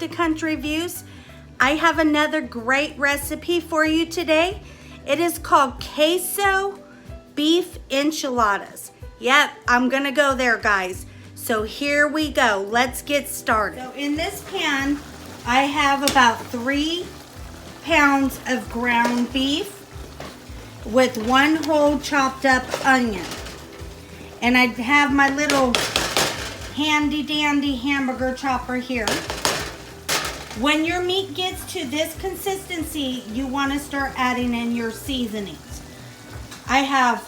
to Country Views. I have another great recipe for you today. It is called queso beef enchiladas. Yep, I'm gonna go there, guys. So here we go, let's get started. So in this pan, I have about 3 pounds of ground beef with 1 whole chopped up onion. And I have my little handy dandy hamburger chopper here. When your meat gets to this consistency, you want to start adding in your seasonings. I have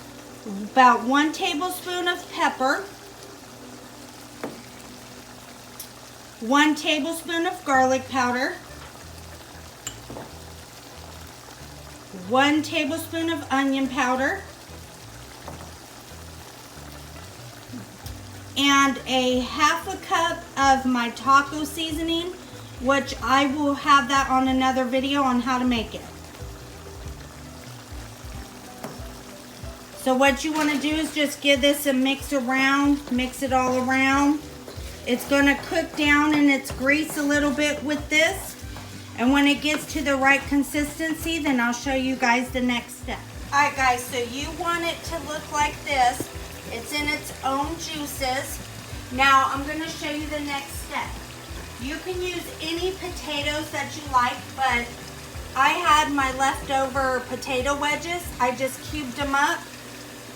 about 1 tablespoon of pepper, 1 tablespoon of garlic powder, 1 tablespoon of onion powder, and a 1/2 cup of my taco seasoning, which I will have that on another video on how to make it. So what you want to do is just give this a mix around, mix it all around. It's going to cook down in its grease a little bit with this. And when it gets to the right consistency, then I'll show you guys the next step. Alright guys, so you want it to look like this. It's in its own juices. Now I'm going to show you the next step. You can use any potatoes that you like, but I had my leftover potato wedges. I just cubed them up.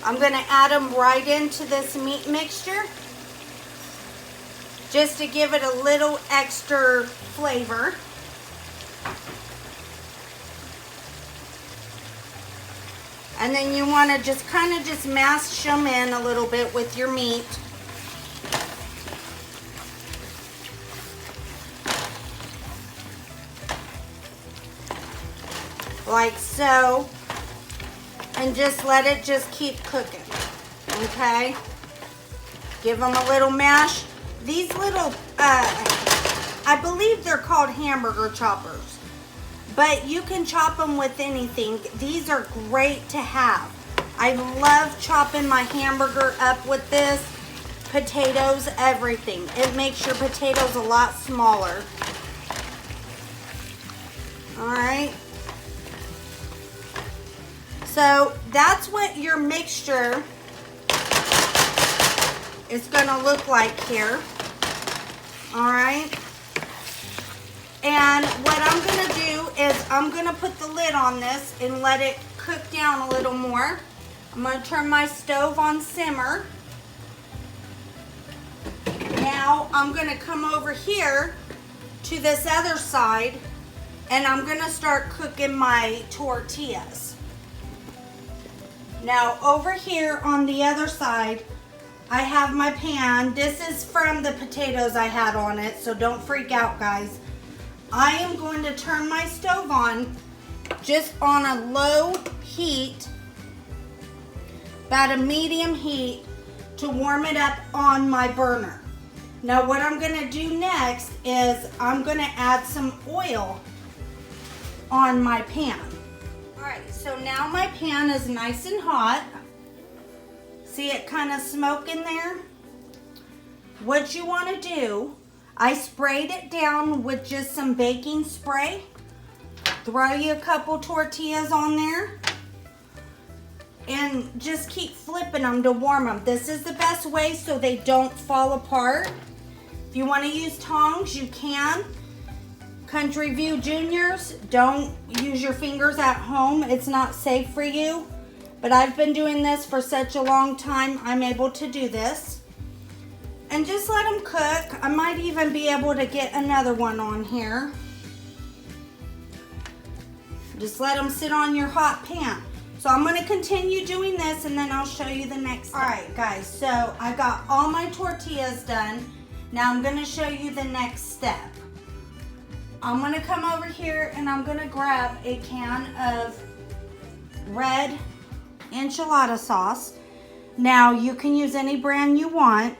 I'm going to add them right into this meat mixture, just to give it a little extra flavor. And then you want to just kind of just mash them in a little bit with your meat. Like so. And just let it just keep cooking. Okay? Give them a little mash. These little, I believe they're called hamburger choppers. But you can chop them with anything. These are great to have. I love chopping my hamburger up with this. Potatoes, everything. It makes your potatoes a lot smaller. Alright. So that's what your mixture is going to look like here. Alright. And what I'm going to do is I'm going to put the lid on this and let it cook down a little more. I'm going to turn my stove on simmer. Now I'm going to come over here to this other side and I'm going to start cooking my tortillas. Now over here on the other side, I have my pan. This is from the potatoes I had on it, so don't freak out, guys. I am going to turn my stove on just on a low heat, about a medium heat, to warm it up on my burner. Now what I'm going to do next is I'm going to add some oil on my pan. Alright, so now my pan is nice and hot. See it kind of smoking there? What you want to do, I sprayed it down with just some baking spray. Throw you a couple tortillas on there. And just keep flipping them to warm them. This is the best way so they don't fall apart. If you want to use tongs, you can. Country View Juniors, don't use your fingers at home. It's not safe for you. But I've been doing this for such a long time, I'm able to do this. And just let them cook. I might even be able to get another one on here. Just let them sit on your hot pan. So I'm going to continue doing this and then I'll show you the next step. Alright guys, so I got all my tortillas done. Now I'm going to show you the next step. I'm going to come over here and I'm going to grab a can of red enchilada sauce. Now you can use any brand you want.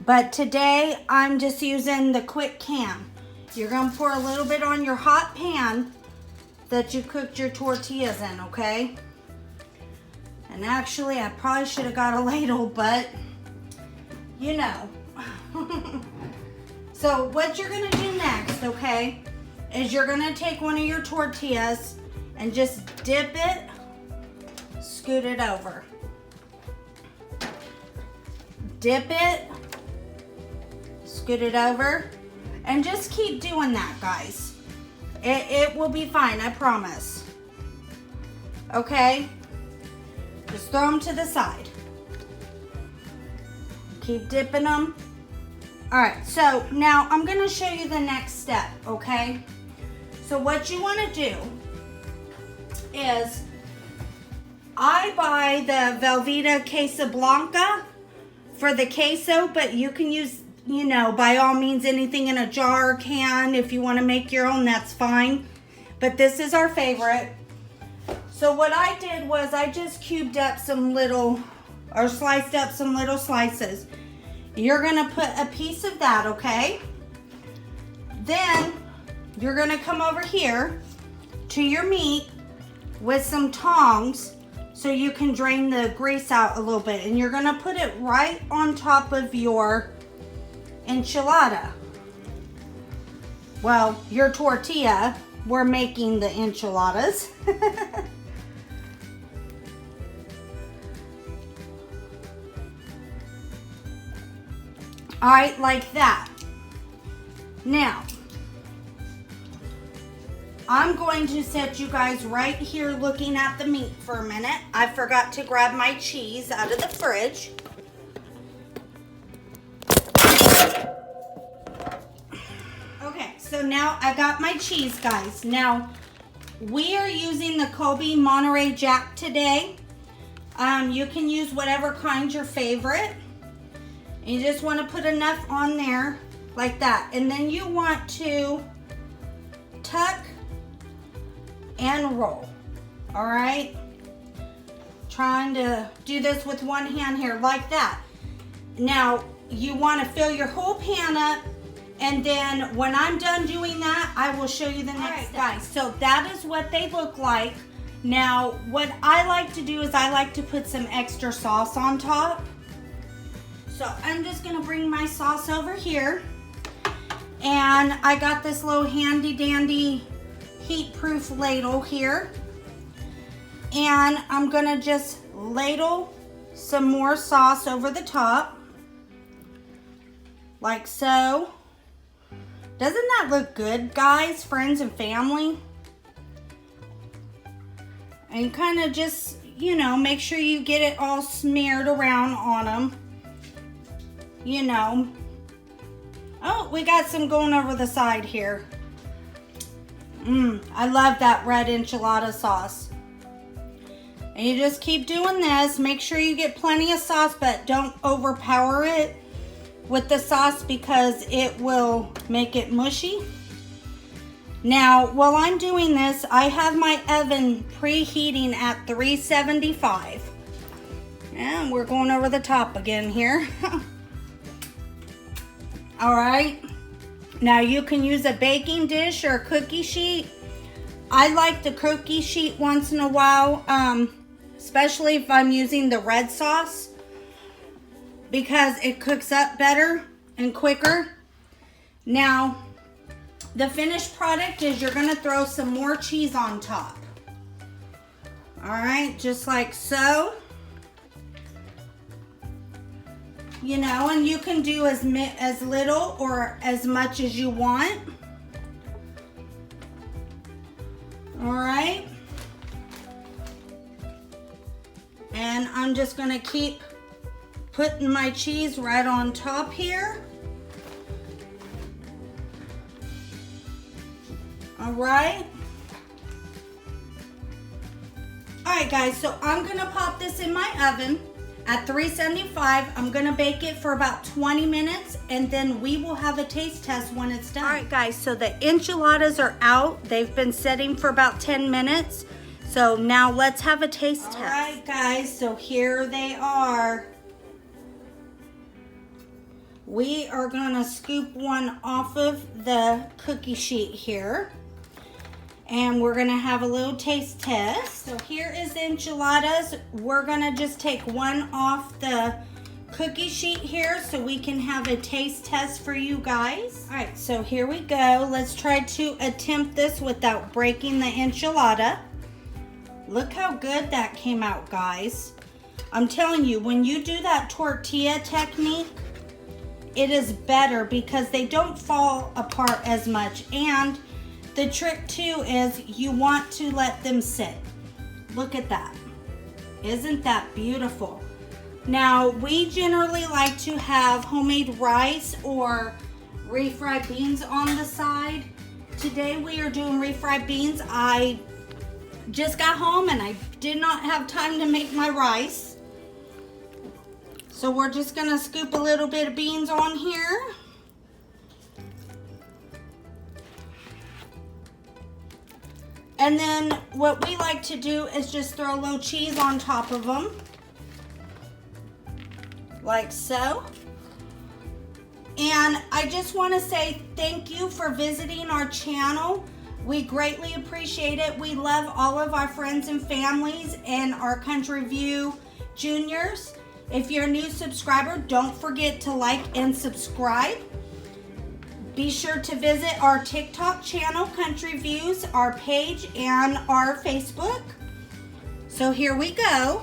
But today, I'm just using the quick can. You're going to pour a little bit on your hot pan that you cooked your tortillas in, okay? And actually, I probably should have got a ladle, but you know. So what you're gonna do next, okay, is you're gonna take one of your tortillas and just dip it, scoot it over. Dip it, scoot it over, and just keep doing that, guys. It will be fine, I promise. Okay? Just throw them to the side. Keep dipping them. All right, so now I'm gonna show you the next step, okay? So what you wanna do is, I buy the Velveeta Casablanca for the queso, but you can use, you know, by all means, anything in a jar or can. If you want to make your own, that's fine. But this is our favorite. So what I did was I just cubed up some little, or sliced up some little slices. You're going to put a piece of that, okay? Then you're going to come over here to your meat with some tongs, so you can drain the grease out a little bit, and you're gonna put it right on top of your enchilada. Well, your tortilla, we're making the enchiladas. All right, like that. Now, I'm going to set you guys right here looking at the meat for a minute. I forgot to grab my cheese out of the fridge. Okay, so now I got my cheese, guys. Now, we are using the Kobe Monterey Jack today. You can use whatever kind your favorite. And you just want to put enough on there like that. And then you want to tuck and roll. All right, trying to do this with one hand here like that. Now you want to fill your whole pan up, and then when I'm done doing that, I will show you the next step. Guys, so that is what they look like. Now what I like to do is I like to put some extra sauce on top. So I'm just gonna bring my sauce over here, and I got this little handy dandy heat-proof ladle here, and I'm gonna just ladle some more sauce over the top like so. Doesn't that look good, guys, friends and family? And kind of just, you know, make sure you get it all smeared around on them, you know. Oh, we got some going over the side here. I love that red enchilada sauce. And you just keep doing this. Make sure you get plenty of sauce, but don't overpower it with the sauce because it will make it mushy. Now, while I'm doing this, I have my oven preheating at 375. And we're going over the top again here. All right. Now you can use a baking dish or a cookie sheet. I like the cookie sheet once in a while, especially if I'm using the red sauce, because it cooks up better and quicker. Now, the finished product is you're gonna throw some more cheese on top. All right, just like so. You know, and you can do as little or as much as you want. All right. And I'm just gonna keep putting my cheese right on top here. All right. All right, guys, so I'm gonna pop this in my oven at 375. I'm gonna bake it for about 20 minutes, and then we will have a taste test when it's done. All right, guys, so the enchiladas are out. They've been setting for about 10 minutes. So now let's have a taste test. All right, guys, so here they are. We are gonna scoop one off of the cookie sheet here, and we're gonna have a little taste test. So here is the enchiladas. We're gonna just take one off the cookie sheet here so we can have a taste test for you guys. All right, so here we go. Let's try to attempt this without breaking the enchilada. Look how good that came out, guys. I'm telling you, when you do that tortilla technique, it is better because they don't fall apart as much. And the trick too is you want to let them sit. Look at that. Isn't that beautiful? Now, we generally like to have homemade rice or refried beans on the side. Today we are doing refried beans. I just got home and I did not have time to make my rice. So we're just gonna scoop a little bit of beans on here. And then what we like to do is just throw a little cheese on top of them. Like so. And I just wanna say thank you for visiting our channel. We greatly appreciate it. We love all of our friends and families and our Country View Juniors. If you're a new subscriber, don't forget to like and subscribe. Be sure to visit our TikTok channel, Country Views, our page, and our Facebook. So here we go.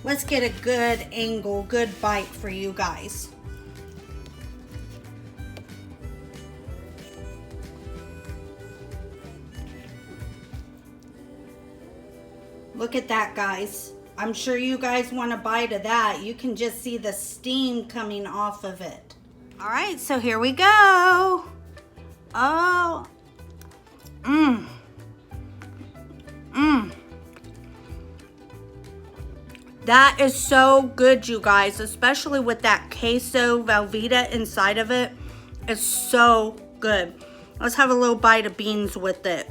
Let's get a good angle, good bite for you guys. Look at that, guys. I'm sure you guys want a bite of that. You can just see the steam coming off of it. All right, so here we go. Oh, That is so good, you guys, especially with that queso Velveeta inside of it. It's so good. Let's have a little bite of beans with it.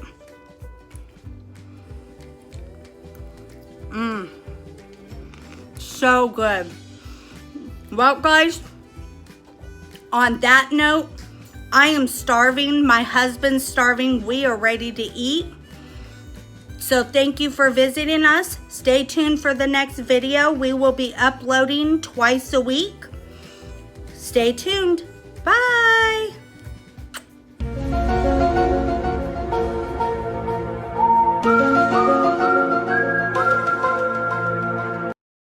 So good. Well, guys, on that note, I am starving. My husband's starving. We are ready to eat. So thank you for visiting us. Stay tuned for the next video. We will be uploading twice a week. Stay tuned. Bye.